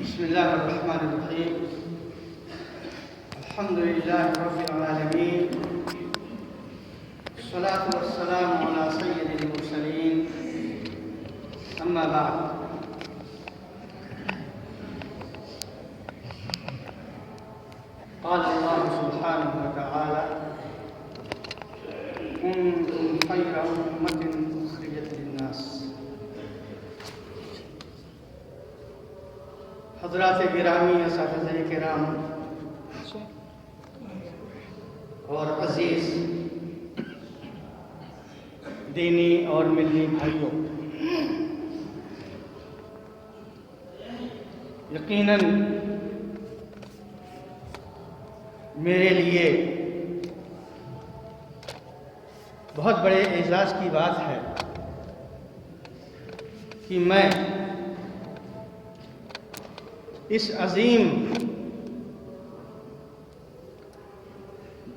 بسم الله الرحمن الرحيم. الحمد لله رب العالمين، والصلاة والسلام على سيد المرسلين، أما بعد. قال الله سبحانه وتعالى: كنتم خير أمة أخرجت للناس. حضرات گرامی، اساتذہ کرام اور عزیز دینی اور ملی بھائیوں، یقیناً میرے لیے بہت بڑے اعزاز کی بات ہے کہ میں اس عظیم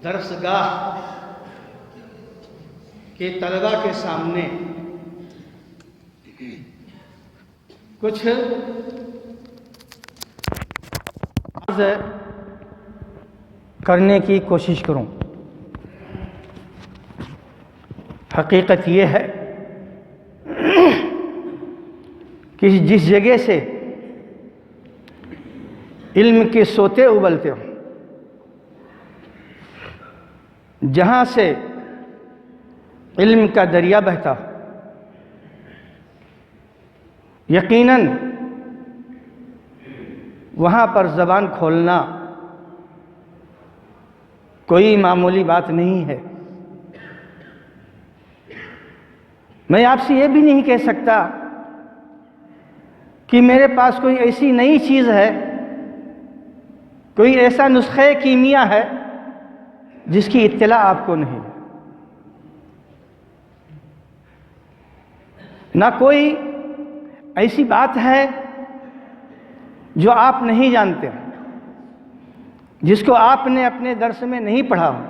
درسگاہ کے طلباء کے سامنے کچھ عرض کرنے کی کوشش کروں۔ حقیقت یہ ہے کہ جس جگہ سے علم کے سوتے ابلتے ہوں، جہاں سے علم کا دریا بہتا ہو، یقیناً وہاں پر زبان کھولنا کوئی معمولی بات نہیں ہے۔ میں آپ سے یہ بھی نہیں کہہ سکتا کہ میرے پاس کوئی ایسی نئی چیز ہے، کوئی ایسا نسخہ کیمیا ہے جس کی اطلاع آپ کو نہیں، نہ کوئی ایسی بات ہے جو آپ نہیں جانتے، جس کو آپ نے اپنے درس میں نہیں پڑھا ہو۔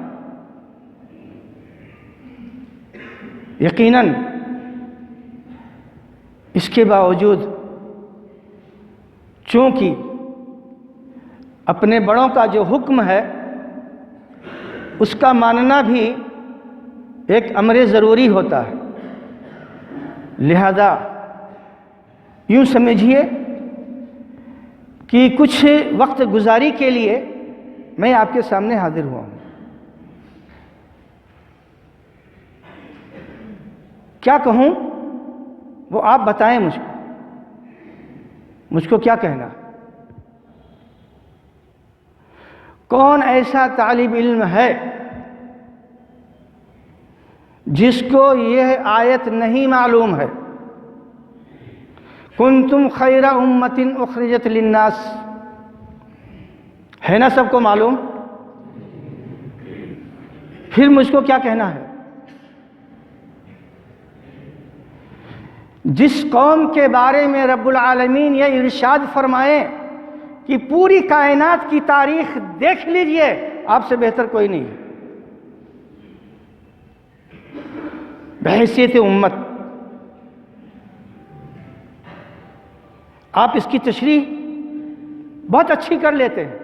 یقیناً اس کے باوجود چونکہ اپنے بڑوں کا جو حکم ہے اس کا ماننا بھی ایک امر ضروری ہوتا ہے، لہذا یوں سمجھیے کہ کچھ وقت گزاری کے لیے میں آپ کے سامنے حاضر ہوا ہوں۔ کیا کہوں وہ آپ بتائیں مجھ کو کیا کہنا۔ کون ایسا طالب علم ہے جس کو یہ آیت نہیں معلوم ہے؟ کنتم خیر امۃ اخرجت للناس، ہے نا سب کو معلوم؟ پھر مجھ کو کیا کہنا ہے؟ جس قوم کے بارے میں رب العالمین یہ ارشاد فرمائے کہ پوری کائنات کی تاریخ دیکھ لیجئے، آپ سے بہتر کوئی نہیں ہے بحیثیت امت۔ آپ اس کی تشریح بہت اچھی کر لیتے ہیں،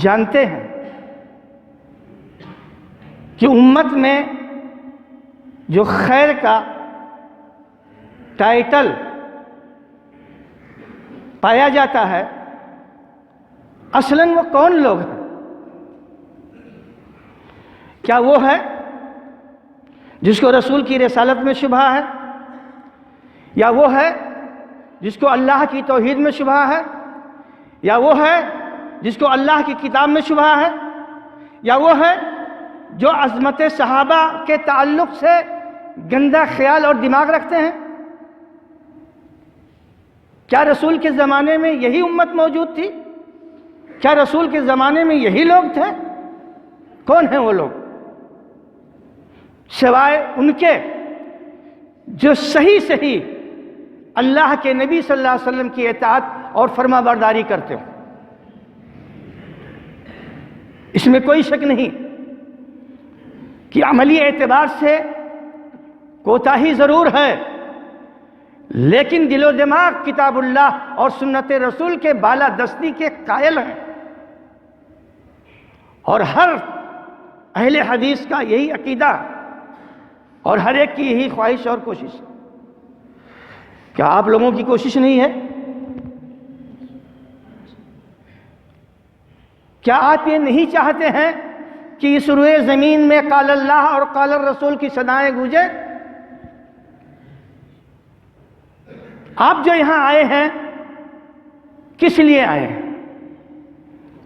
جانتے ہیں کہ امت میں جو خیر کا ٹائٹل پایا جاتا ہے، اصلاً وہ کون لوگ ہیں؟ کیا وہ ہے جس کو رسول کی رسالت میں شبہ ہے، یا وہ ہے جس کو اللہ کی توحید میں شبہ ہے، یا وہ ہے جس کو اللہ کی کتاب میں شبہ ہے، یا وہ ہے جو عظمت صحابہ کے تعلق سے گندا خیال اور دماغ رکھتے ہیں؟ کیا رسول کے زمانے میں یہی امت موجود تھی؟ کیا رسول کے زمانے میں یہی لوگ تھے؟ کون ہیں وہ لوگ سوائے ان کے جو صحیح اللہ کے نبی صلی اللہ علیہ وسلم کی اطاعت اور فرما برداری کرتے ہو؟ اس میں کوئی شک نہیں کہ عملی اعتبار سے کوتاہی ضرور ہے، لیکن دل و دماغ کتاب اللہ اور سنت رسول کے بالادستی کے قائل ہیں، اور ہر اہل حدیث کا یہی عقیدہ اور ہر ایک کی یہی خواہش اور کوشش ہے۔ کیا آپ لوگوں کی کوشش نہیں ہے؟ کیا آپ یہ نہیں چاہتے ہیں کہ اس روئے زمین میں قال اللہ اور قال الرسول کی صدائیں گونجے؟ آپ جو یہاں آئے ہیں کس لیے آئے ہیں؟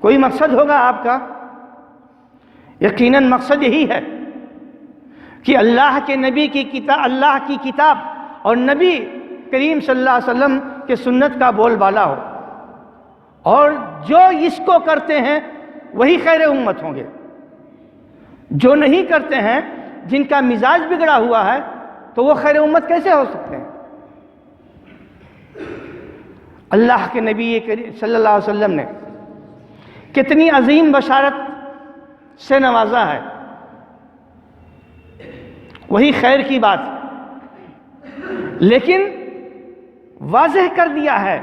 کوئی مقصد ہوگا آپ کا؟ یقیناً مقصد یہی ہے کہ اللہ کے نبی کی کتاب، اللہ کی کتاب اور نبی کریم صلی اللہ علیہ وسلم کے سنت کا بول بالا ہو، اور جو اس کو کرتے ہیں وہی خیر امت ہوں گے۔ جو نہیں کرتے ہیں، جن کا مزاج بگڑا ہوا ہے، تو وہ خیر امت کیسے ہو سکتے ہیں؟ اللہ کے نبی صلی اللہ علیہ وسلم نے کتنی عظیم بشارت سے نوازا ہے، وہی خیر کی بات، لیکن واضح کر دیا ہے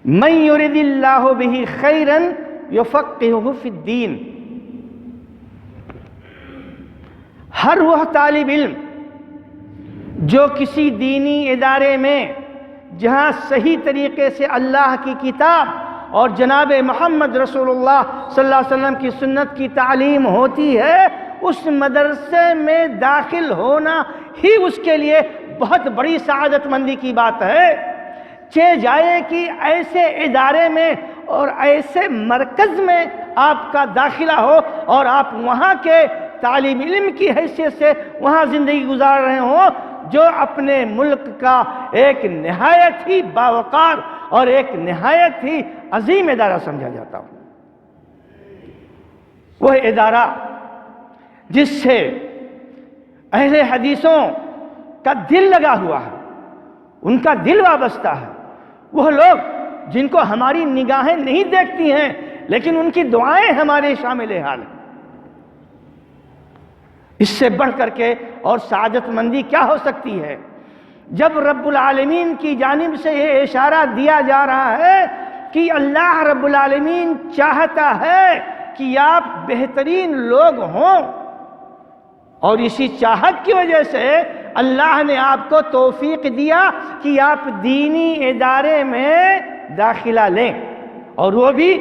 من یرید اللہ بہ خیرا یفقہہ فی الدین۔ ہر وہ طالب علم جو کسی دینی ادارے میں جہاں صحیح طریقے سے اللہ کی کتاب اور جناب محمد رسول اللہ صلی اللہ علیہ وسلم کی سنت کی تعلیم ہوتی ہے، اس مدرسے میں داخل ہونا ہی اس کے لیے بہت بڑی سعادت مندی کی بات ہے۔ چہ جائے کہ ایسے ادارے میں اور ایسے مرکز میں آپ کا داخلہ ہو اور آپ وہاں کے طالب علم کی حیثیت سے وہاں زندگی گزار رہے ہوں، جو اپنے ملک کا ایک نہایت ہی باوقار اور ایک نہایت ہی عظیم ادارہ سمجھا جاتا ہو۔ وہ ادارہ جس سے اہل حدیثوں کا دل لگا ہوا ہے، ان کا دل وابستہ ہے، وہ لوگ جن کو ہماری نگاہیں نہیں دیکھتی ہیں لیکن ان کی دعائیں ہمارے شامل حال ہیں۔ اس سے بڑھ کر کے اور سعادت مندی کیا ہو سکتی ہے جب رب العالمین کی جانب سے یہ اشارہ دیا جا رہا ہے کہ اللہ رب العالمین چاہتا ہے کہ آپ بہترین لوگ ہوں، اور اسی چاہت کی وجہ سے اللہ نے آپ کو توفیق دیا کہ آپ دینی ادارے میں داخلہ لیں، اور وہ بھی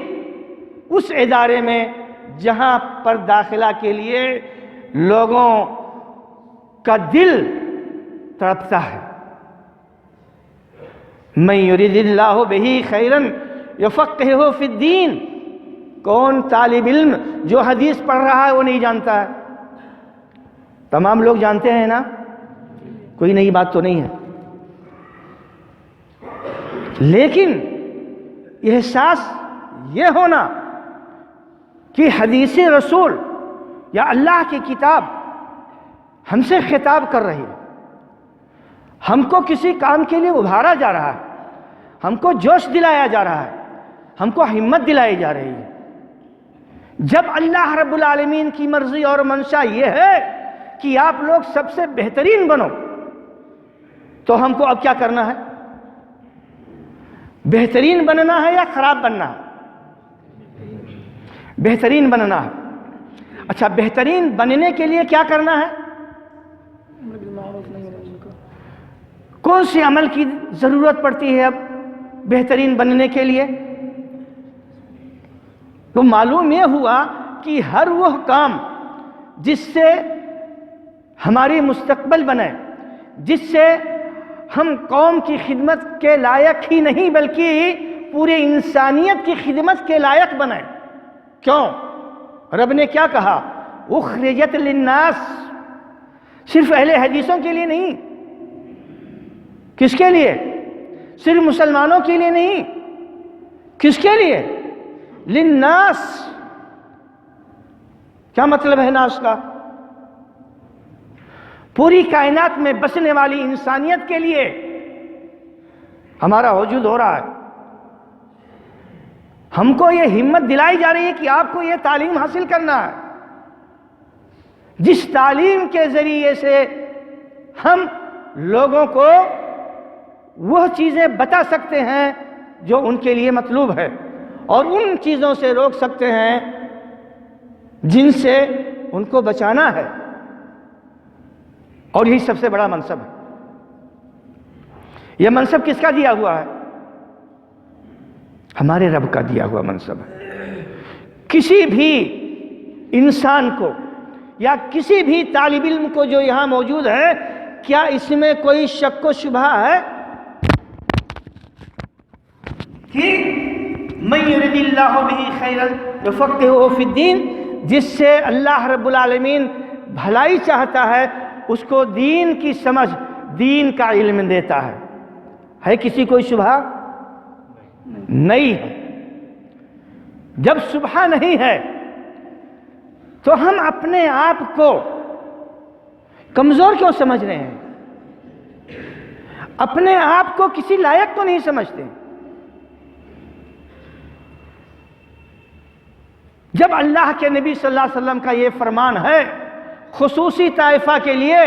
اس ادارے میں جہاں پر داخلہ کے لیے لوگوں کا دل تڑپتا ہے۔ من یرید اللہ بہ خیرا یفقہہ فی الدین۔ کون طالب علم جو حدیث پڑھ رہا ہے وہ نہیں جانتا ہے؟ تمام لوگ جانتے ہیں نا، کوئی نئی بات تو نہیں ہے، لیکن احساس یہ ہونا کہ حدیث رسول یا اللہ کی کتاب ہم سے خطاب کر رہی ہے، ہم کو کسی کام کے لیے ابھارا جا رہا ہے، ہم کو جوش دلایا جا رہا ہے، ہم کو ہمت دلائی جا رہی ہے۔ جب اللہ رب العالمین کی مرضی اور منشا یہ ہے کہ آپ لوگ سب سے بہترین بنو، تو ہم کو اب کیا کرنا ہے؟ بہترین بننا ہے یا خراب بننا ہے؟ بہترین بننا ہے۔ اچھا، بہترین بننے کے لیے کیا کرنا ہے؟ کون سی عمل کی ضرورت پڑتی ہے اب بہترین بننے کے لیے؟ تو معلوم یہ ہوا کہ ہر وہ کام جس سے ہماری مستقبل بنے، جس سے ہم قوم کی خدمت کے لائق ہی نہیں بلکہ پورے انسانیت کی خدمت کے لائق بنیں۔ کیوں؟ رب نے کیا کہا؟ اخرجت للناس، صرف اہل حدیثوں کے لیے نہیں۔ کس کے لیے؟ صرف مسلمانوں کے لیے نہیں۔ کس کے لیے؟ للناس۔ کیا مطلب ہے ناس کا؟ پوری کائنات میں بسنے والی انسانیت کے لیے ہمارا وجود ہو رہا ہے۔ ہم کو یہ ہمت دلائی جا رہی ہے کہ آپ کو یہ تعلیم حاصل کرنا ہے، جس تعلیم کے ذریعے سے ہم لوگوں کو وہ چیزیں بتا سکتے ہیں جو ان کے لیے مطلوب ہے، اور ان چیزوں سے روک سکتے ہیں جن سے ان کو بچانا ہے، اور یہی سب سے بڑا منصب ہے۔ یہ منصب کس کا دیا ہوا ہے؟ ہمارے رب کا دیا ہوا منصب ہے۔ کسی بھی انسان کو یا کسی بھی طالب علم کو جو یہاں موجود ہے، کیا اس میں کوئی شک و شبہ ہے کہ من یرد اللہ بہ خیرا یفقہہ فی الدین، جس سے اللہ رب العالمین بھلائی چاہتا ہے اس کو دین کی سمجھ، دین کا علم دیتا ہے کسی کوئی شبہ؟ نہیں ہے۔ جب شبہ نہیں ہے تو ہم اپنے آپ کو کمزور کیوں سمجھ رہے ہیں؟ اپنے آپ کو کسی لائق تو نہیں سمجھتے؟ جب اللہ کے نبی صلی اللہ علیہ وسلم کا یہ فرمان ہے خصوصی طائفہ کے لیے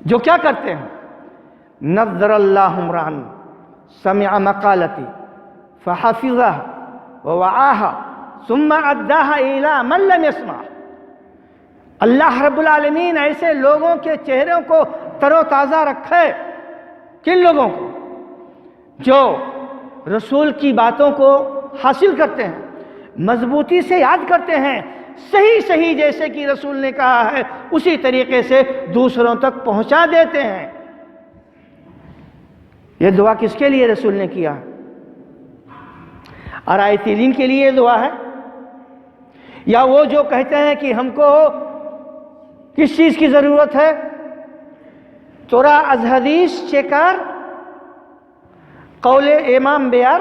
جو کیا کرتے ہیں، نذر اللہ امرأن سمع مقالتی فحفظہ ووعاہا ثم اداہا الی من لم یسمع، اللہ رب العالمین ایسے لوگوں کے چہروں کو تر و تازہ رکھے، کن لوگوں کو؟ جو رسول کی باتوں کو حاصل کرتے ہیں، مضبوطی سے یاد کرتے ہیں، صحیح جیسے کہ رسول نے کہا ہے اسی طریقے سے دوسروں تک پہنچا دیتے ہیں۔ یہ دعا کس کے لیے رسول نے کیا؟ ارائطین کے لیے دعا ہے، یا وہ جو کہتے ہیں کہ ہم کو کس چیز کی ضرورت ہے؟ تورا از حدیث چیکار قول امام بیار،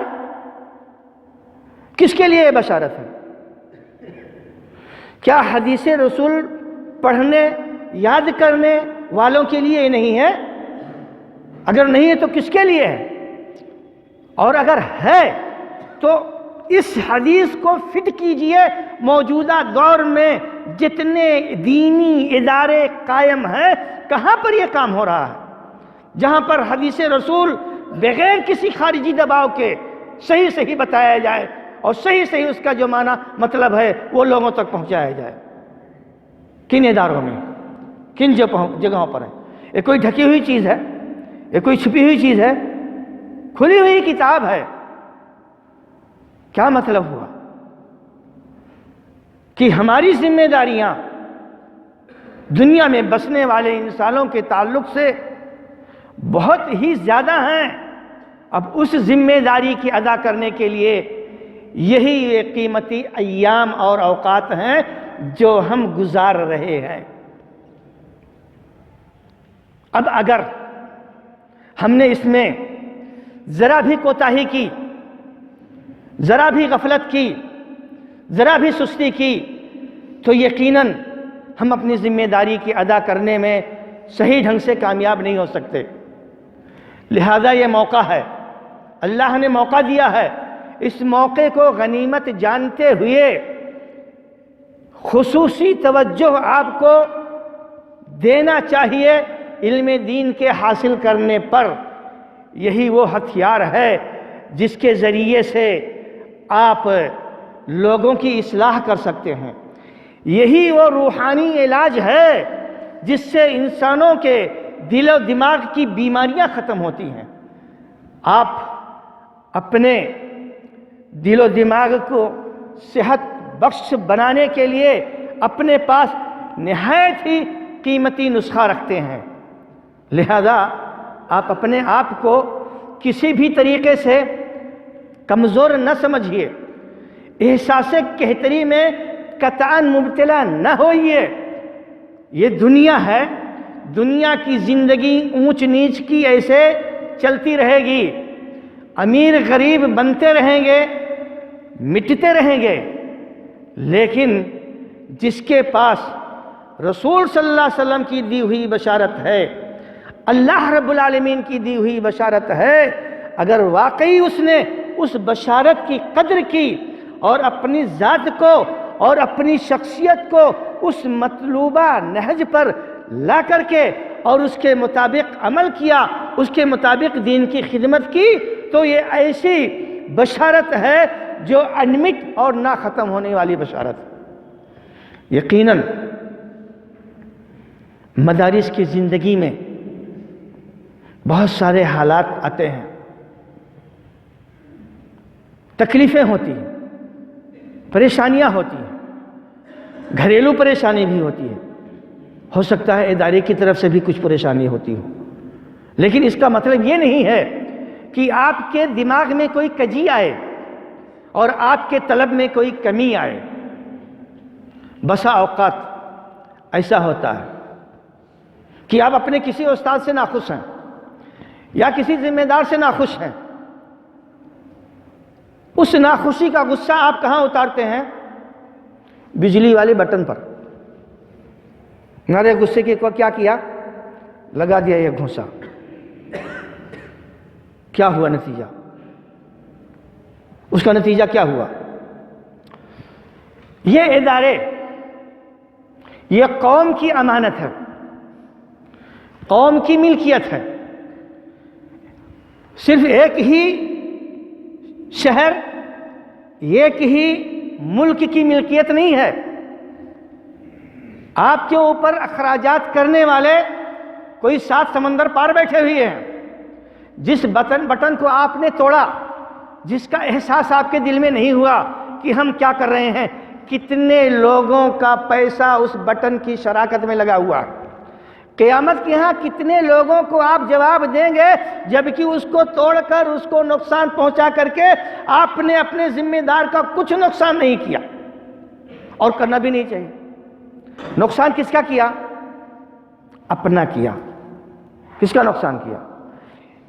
کس کے لیے یہ بشارت ہے؟ کیا حدیث رسول پڑھنے یاد کرنے والوں کے لیے نہیں ہے؟ اگر نہیں ہے تو کس کے لیے ہے؟ اور اگر ہے تو اس حدیث کو فٹ کیجئے موجودہ دور میں جتنے دینی ادارے قائم ہیں، کہاں پر یہ کام ہو رہا ہے جہاں پر حدیث رسول بغیر کسی خارجی دباؤ کے صحیح بتایا جائے اور صحیح اس کا جو معنی مطلب ہے وہ لوگوں تک پہنچایا جائے؟ کن اداروں میں، کن جگہوں پر ہے؟ یہ کوئی ڈھکی ہوئی چیز ہے؟ یہ کوئی چھپی ہوئی چیز ہے؟ کھلی ہوئی کتاب ہے۔ کیا مطلب ہوا کہ ہماری ذمہ داریاں دنیا میں بسنے والے انسانوں کے تعلق سے بہت ہی زیادہ ہیں۔ اب اس ذمہ داری کی ادا کرنے کے لیے یہی یہ قیمتی ایام اور اوقات ہیں جو ہم گزار رہے ہیں۔ اب اگر ہم نے اس میں ذرا بھی کوتاہی کی، ذرا بھی غفلت کی، ذرا بھی سستی کی، تو یقیناً ہم اپنی ذمہ داری کی ادا کرنے میں صحیح ڈھنگ سے کامیاب نہیں ہو سکتے۔ لہذا یہ موقع ہے، اللہ نے موقع دیا ہے، اس موقع کو غنیمت جانتے ہوئے خصوصی توجہ آپ کو دینا چاہیے علم دین کے حاصل کرنے پر۔ یہی وہ ہتھیار ہے جس کے ذریعے سے آپ لوگوں کی اصلاح کر سکتے ہیں۔ یہی وہ روحانی علاج ہے جس سے انسانوں کے دل و دماغ کی بیماریاں ختم ہوتی ہیں۔ آپ اپنے دل و دماغ کو صحت بخش بنانے کے لیے اپنے پاس نہایت ہی قیمتی نسخہ رکھتے ہیں، لہذا آپ اپنے آپ کو کسی بھی طریقے سے کمزور نہ سمجھیے، احساس قحطی میں قطعاً مبتلا نہ ہوئیے۔ یہ دنیا ہے، دنیا کی زندگی اونچ نیچ کی ایسے چلتی رہے گی، امیر غریب بنتے رہیں گے، مٹتے رہیں گے، لیکن جس کے پاس رسول صلی اللہ علیہ وسلم کی دی ہوئی بشارت ہے، اللہ رب العالمین کی دی ہوئی بشارت ہے، اگر واقعی اس نے اس بشارت کی قدر کی اور اپنی ذات کو اور اپنی شخصیت کو اس مطلوبہ نہج پر لا کر کے اور اس کے مطابق عمل کیا، اس کے مطابق دین کی خدمت کی تو یہ ایسی بشارت ہے جو انمٹ اور نہ ختم ہونے والی بشارت. یقیناً مدارس کی زندگی میں بہت سارے حالات آتے ہیں، تکلیفیں ہوتی ہیں، پریشانیاں ہوتی ہیں، گھریلو پریشانی بھی ہوتی ہے، ہو سکتا ہے ادارے کی طرف سے بھی کچھ پریشانی ہوتی ہو، لیکن اس کا مطلب یہ نہیں ہے کہ آپ کے دماغ میں کوئی کجی آئے اور آپ کے طلب میں کوئی کمی آئے. بسا اوقات ایسا ہوتا ہے کہ آپ اپنے کسی استاد سے ناخوش ہیں یا کسی ذمہ دار سے ناخوش ہیں. اس ناخوشی کا غصہ آپ کہاں اتارتے ہیں؟ بجلی والے بٹن پر. میرے غصے کے کو کیا کیا؟ لگا دیا یہ گھونسا. کیا ہوا نتیجہ؟ اس کا نتیجہ کیا ہوا؟ یہ ادارے، یہ قوم کی امانت ہے، قوم کی ملکیت ہے. صرف ایک ہی شہر، ایک ہی ملک کی ملکیت نہیں ہے. آپ کے اوپر اخراجات کرنے والے کوئی 7 سمندر پار بیٹھے ہوئے ہیں. جس بٹن کو آپ نے توڑا، جس کا احساس آپ کے دل میں نہیں ہوا کہ ہم کیا کر رہے ہیں، کتنے لوگوں کا پیسہ اس بٹن کی شراکت میں لگا ہوا. قیامت کے ہاں کتنے لوگوں کو آپ جواب دیں گے جبکہ اس کو توڑ کر، اس کو نقصان پہنچا کر کے آپ نے اپنے ذمہ دار کا کچھ نقصان نہیں کیا، اور کرنا بھی نہیں چاہیے. نقصان کس کا کیا؟ اپنا کیا. کس کا نقصان کیا؟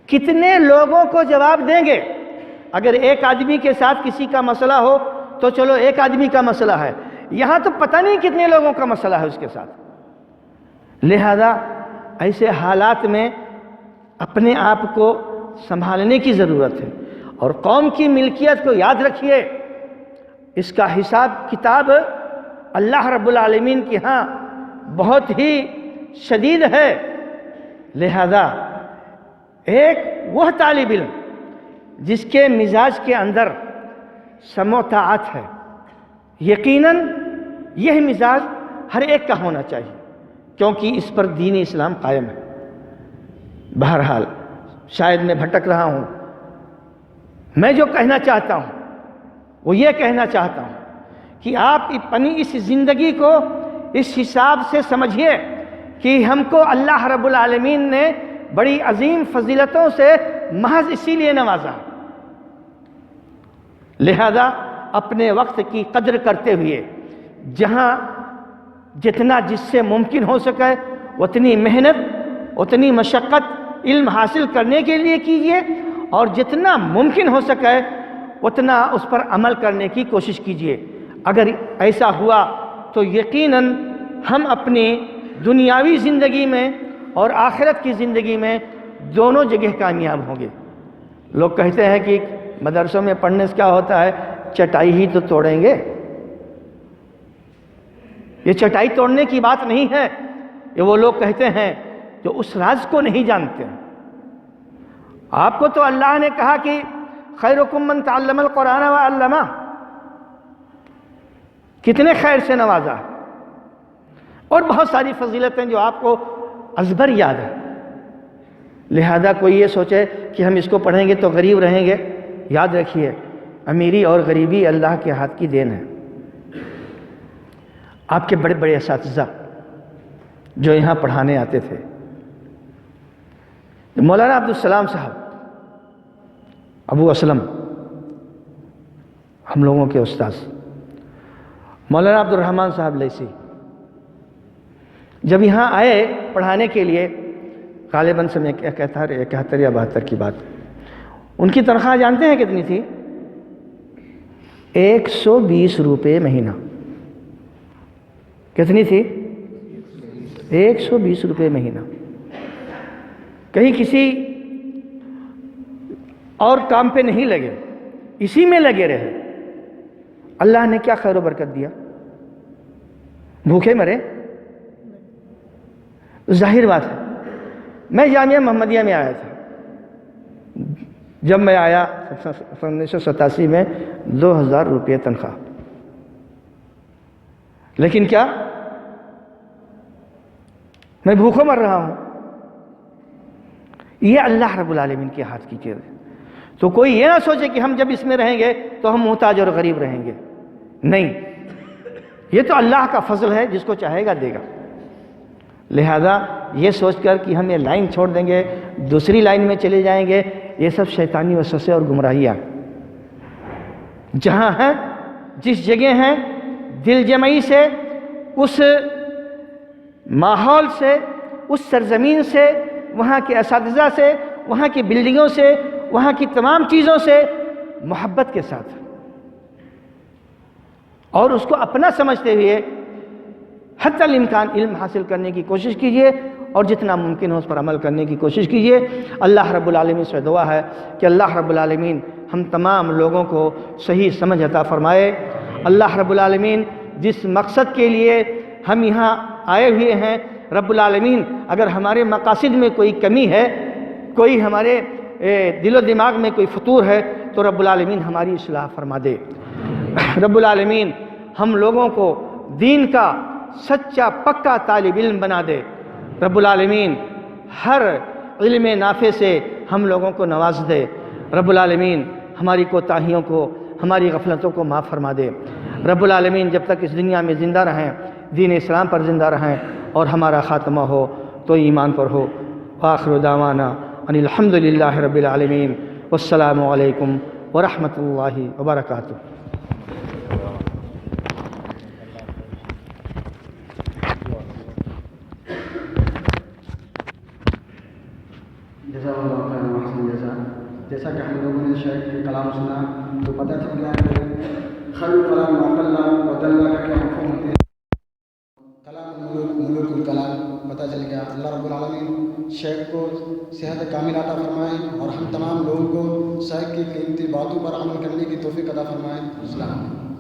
کتنے لوگوں کو جواب دیں گے؟ اگر ایک آدمی کے ساتھ کسی کا مسئلہ ہو تو چلو ایک آدمی کا مسئلہ ہے، یہاں تو پتہ نہیں کتنے لوگوں کا مسئلہ ہے اس کے ساتھ. لہذا ایسے حالات میں اپنے آپ کو سنبھالنے کی ضرورت ہے. اور قوم کی ملکیت کو یاد رکھیے، اس کا حساب کتاب اللہ رب العالمین کے ہاں بہت ہی شدید ہے. لہذا ایک وہ طالب علم جس کے مزاج کے اندر سمع و طاعت ہے، یقیناً یہ مزاج ہر ایک کا ہونا چاہیے، کیونکہ اس پر دین اسلام قائم ہے. بہرحال شاید میں بھٹک رہا ہوں. میں جو کہنا چاہتا ہوں وہ یہ کہنا چاہتا ہوں کہ آپ اپنی اس زندگی کو اس حساب سے سمجھیے کہ ہم کو اللہ رب العالمین نے بڑی عظیم فضیلتوں سے محض اسی لیے نوازا. لہذا اپنے وقت کی قدر کرتے ہوئے جہاں جتنا جس سے ممکن ہو سکے اتنی محنت، اتنی مشقت علم حاصل کرنے کے لیے کیجیے، اور جتنا ممکن ہو سکے اتنا اس پر عمل کرنے کی کوشش کیجیے. اگر ایسا ہوا تو یقیناً ہم اپنی دنیاوی زندگی میں اور آخرت کی زندگی میں دونوں جگہ کامیاب ہوں گے. لوگ کہتے ہیں کہ مدرسوں میں پڑھنے سے کیا ہوتا ہے، چٹائی ہی تو توڑیں گے. یہ چٹائی توڑنے کی بات نہیں ہے، یہ وہ لوگ کہتے ہیں جو اس راز کو نہیں جانتے. آپ کو تو اللہ نے کہا کہ خیرکم من تعلم القرآن وعلمہ، کتنے خیر سے نوازا، اور بہت ساری فضیلتیں جو آپ کو ازبر یاد ہے. لہذا کوئی یہ سوچے کہ ہم اس کو پڑھیں گے تو غریب رہیں گے، یاد رکھیے امیری اور غریبی اللہ کے ہاتھ کی دین ہے. آپ کے بڑے بڑے اساتذہ جو یہاں پڑھانے آتے تھے، مولانا عبدالسلام صاحب، ابو اسلم، ہم لوگوں کے استاذ، مولانا عبدالرحمن صاحب لیسی، جب یہاں آئے پڑھانے کے لیے، غالباً سن 71 یا 72 کی بات، ان کی تنخواہ جانتے ہیں کتنی تھی؟ 120 روپے مہینہ. کتنی تھی؟ 120 روپے مہینہ. کہیں کسی اور کام پہ نہیں لگے، اسی میں لگے رہے. اللہ نے کیا خیر و برکت دیا؟ بھوکے مرے؟ ظاہر بات ہے. میں جامعہ محمدیہ میں آیا تھا، جب میں آیا 1987 میں 2000 روپے تنخواہ، لیکن کیا میں بھوکوں مر رہا ہوں؟ یہ اللہ رب العالمین کے ہاتھ کی چیز ہے۔ تو کوئی یہ نہ سوچے کہ ہم جب اس میں رہیں گے تو ہم محتاج اور غریب رہیں گے، نہیں، یہ تو اللہ کا فضل ہے، جس کو چاہے گا دے گا۔ لہذا یہ سوچ کر کہ ہم یہ لائن چھوڑ دیں گے، دوسری لائن میں چلے جائیں گے، یہ سب شیطانی وسوسے اور گمراہیاں جہاں ہیں، جس جگہ ہیں، دل جمعی سے، اس ماحول سے، اس سرزمین سے، وہاں کے اساتذہ سے، وہاں کی بلڈنگوں سے، وہاں کی تمام چیزوں سے محبت کے ساتھ اور اس کو اپنا سمجھتے ہوئے حتی الامکان علم حاصل کرنے کی کوشش کیجئے اور جتنا ممکن ہو اس پر عمل کرنے کی کوشش کیجئے۔ اللہ رب العالمین سے دعا ہے کہ اللہ رب العالمین ہم تمام لوگوں کو صحیح سمجھ عطا فرمائے۔ اللہ رب العالمین جس مقصد کے لیے ہم یہاں آئے ہوئے ہیں، رب العالمین اگر ہمارے مقاصد میں کوئی کمی ہے، کوئی ہمارے دل و دماغ میں کوئی فطور ہے، تو رب العالمین ہماری اصلاح فرما دے۔ رب العالمین ہم لوگوں کو دین کا سچا پکا طالب علم بنا دے۔ رب العالمین ہر علم نافع سے ہم لوگوں کو نواز دے۔ رب العالمین ہماری کوتاہیوں کو، ہماری غفلتوں کو معاف فرما دے۔ رب العالمین جب تک اس دنیا میں زندہ رہیں، دین اسلام پر زندہ رہیں اور ہمارا خاتمہ ہو تو ایمان پر ہو۔ وآخر دعوانا ان الحمد للہ رب العالمین، والسلام علیکم ورحمۃ اللہ وبرکاتہ۔ جزاک اللہ خیر و احسن جزا۔ جیسا کہ ہم لوگوں نے شیخ کے کلام سنا تو پتہ چل گیا کہ خیر الکلام ما قل و دل کا کیا مفہوم ہوتے ہیں۔ کلام ملوک الکلام پتہ چل گیا۔ اللہ رب العالمین شیخ کو صحت کامل عطا فرمائے اور ہم تمام لوگوں کو شیخ کی قیمتی باتوں پر عمل کرنے کی توفیق عطا فرمائے۔ السلام علیکم۔